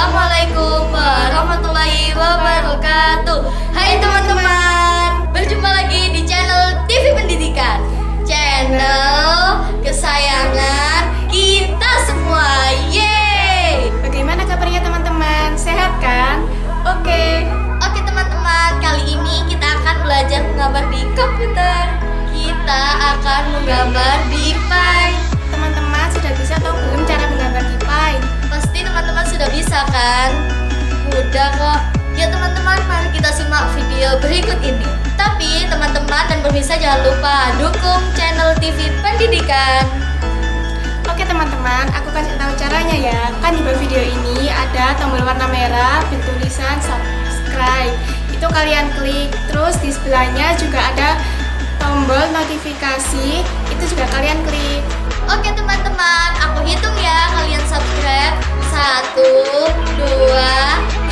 Assalamualaikum warahmatullahi wabarakatuh. Hai teman-teman, berjumpa lagi di channel TV Pendidikan, channel kesayangan kita semua. Yeay! Bagaimana kabarnya teman-teman? Sehat kan? Oke teman-teman, kali ini kita akan belajar menggambar di komputer. Kita akan menggambar di Paint. Teman-teman sudah bisa atau belum cara menggambar di Paint? Pasti teman-teman sudah bisa kan? Mudah kok. Ya teman-teman, mari kita simak video berikut ini. Tapi teman-teman dan pemirsa jangan lupa dukung channel TV Pendidikan. Oke teman-teman, aku kasih tahu caranya ya. Kan di bawah video ini ada tombol warna merah bertulisan subscribe. Itu kalian klik. Terus di sebelahnya juga ada tombol notifikasi. Itu juga kalian klik. Oke teman-teman, aku hitung ya. Kalian subscribe 1, 2,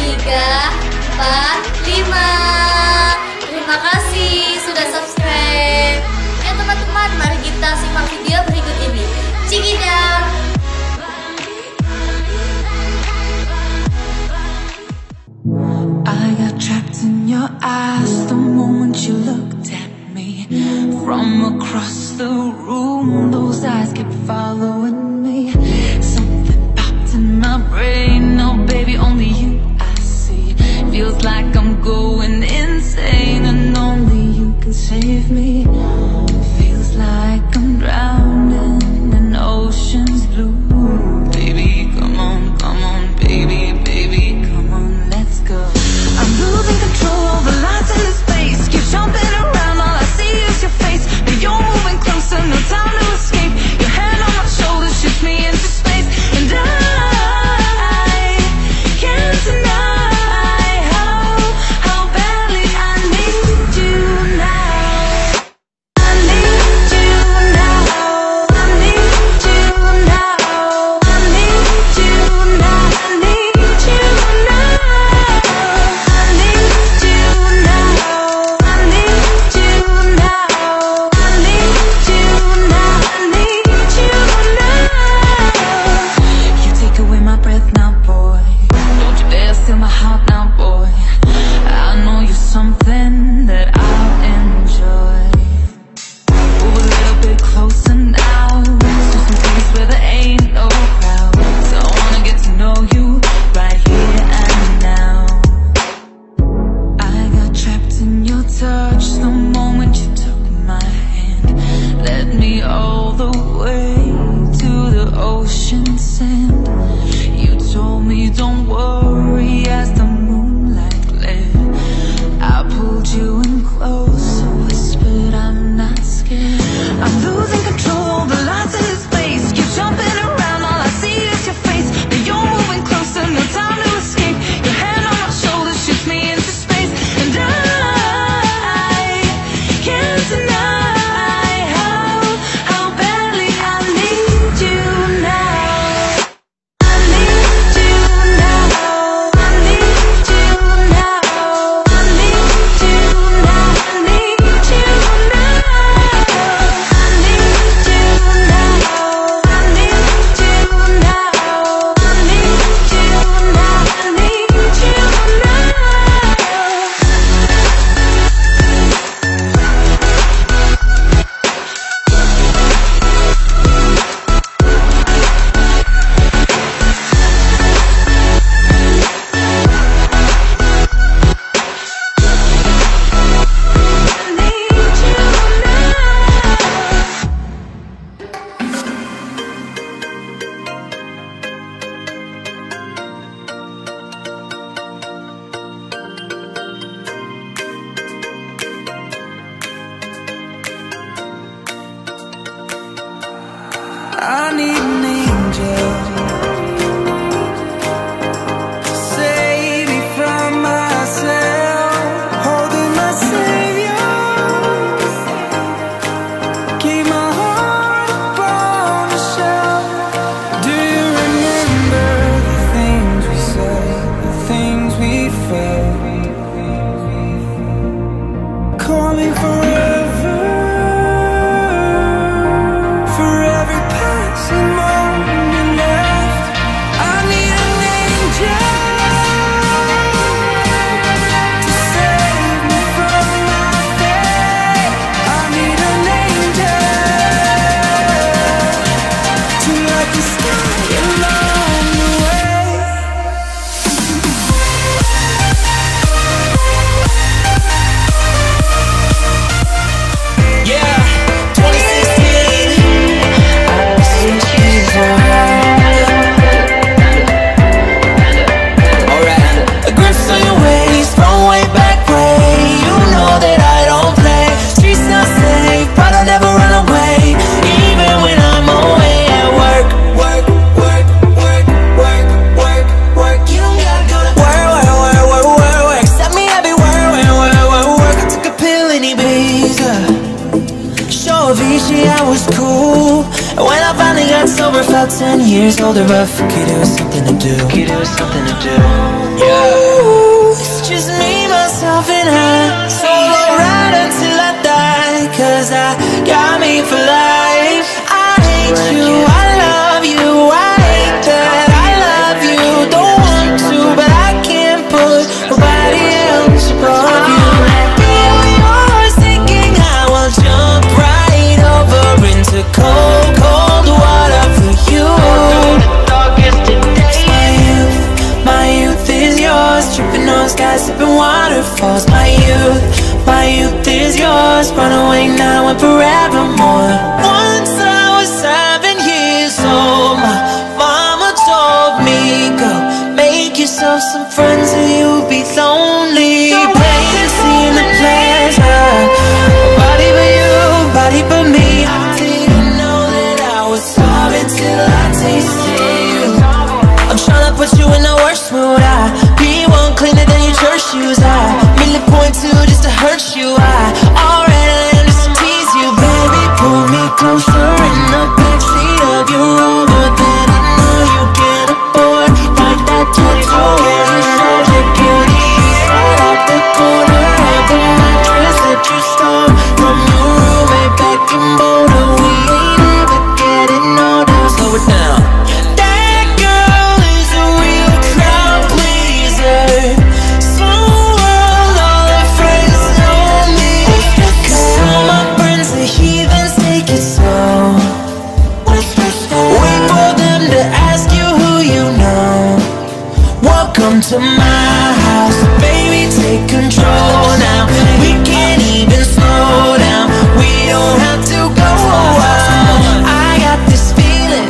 3, 4, 5. Terima kasih sudah subscribe. Ya teman-teman, mari kita simak video berikut ini. Check it out. I got trapped in your eyes the moment you looked at me. From across the room, those eyes kept following me. Something popped in my brain, no baby, only you I see. Feels like I'm going insane and only you can save me. Feels like I'm drowning in ocean's blue. Baby, come on, baby, baby, come on, let's go. I'm losing control of the lights in this space. Keep jumping around, all I see is your face. But you're moving closer, no time to escape. Your hand on my shoulder shifts me into space. And I can't deny how badly I need you now. I need you now. I need you now. I need you now. I need you now. I need you now. I need you now. I need you now. I need you now. You take away my breath now, boy. Don't you dare steal my heart now, boy. I know you're something that I'll enjoy. Move a little bit closer now, to some place where there ain't no crowds. I wanna get to know you right here and now. I got trapped in your touch the moment you took my hand. Led me all the way to the ocean sand. You told me don't worry as the moonlight glared. I pulled you in close, whispered I'm not scared. I'm losing control, the lights in this place. Keep jumping around, all I see is your face. But you're moving closer, no time to escape. Your hand on my shoulder shoots me into space. And I can't deny how badly I need you now. I need you now. years older, I forget it was something to do. Yeah. It's just me, myself, and I. Solo ride until I die, 'cause I got me for life. I hate you, I love you, I hate that I love you. Don't want to, but I can't put nobody else above you. You're thinking I will jump right over into cold, cold water for you. My youth is yours, tripping on skies, sipping waterfalls. My youth is yours, run away now and forevermore. Once I was 7 years old, my mama told me, go make yourself some friends or you'll be lonely. Playing, seeing the pleasure, body but you, body but me. I didn't know that I was sorry till I tasted you. I'm tryna put you in the worst mood. I be one cleaner than your church shoes. I merely point to just to hurt you. I already just to tease you, baby. Pull me closer in the backseat of your Rover that I know you can't afford. Like that tattoo where you showed your cutie right off the corner of the mattress that you stole from your roommate back in Boulder. We ain't ever getting older. Slow it down. Come to my house, baby, take control now. We can't even slow down, we don't have to go out. I got this feeling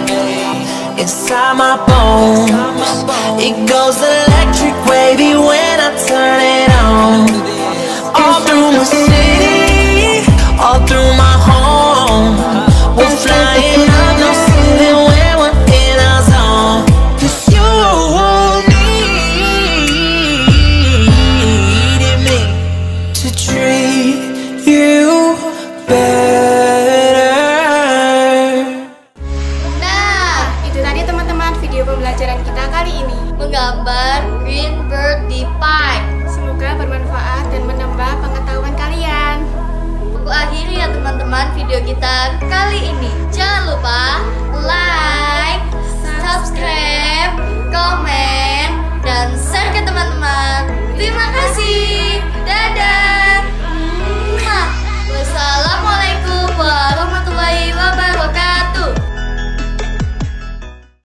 inside my bones. It goes electric wavy when I turn it on. All through my city, all through my home. We're flying up, no ceiling when we're in our zone. 'Cause you treat you better. Nah, Itu tadi teman-teman video pembelajaran kita kali ini. menggambar green bird di pipe. Semoga bermanfaat dan menambah pengetahuan kalian. Aku akhiri ya teman-teman video kita kali ini. Jangan lupa like,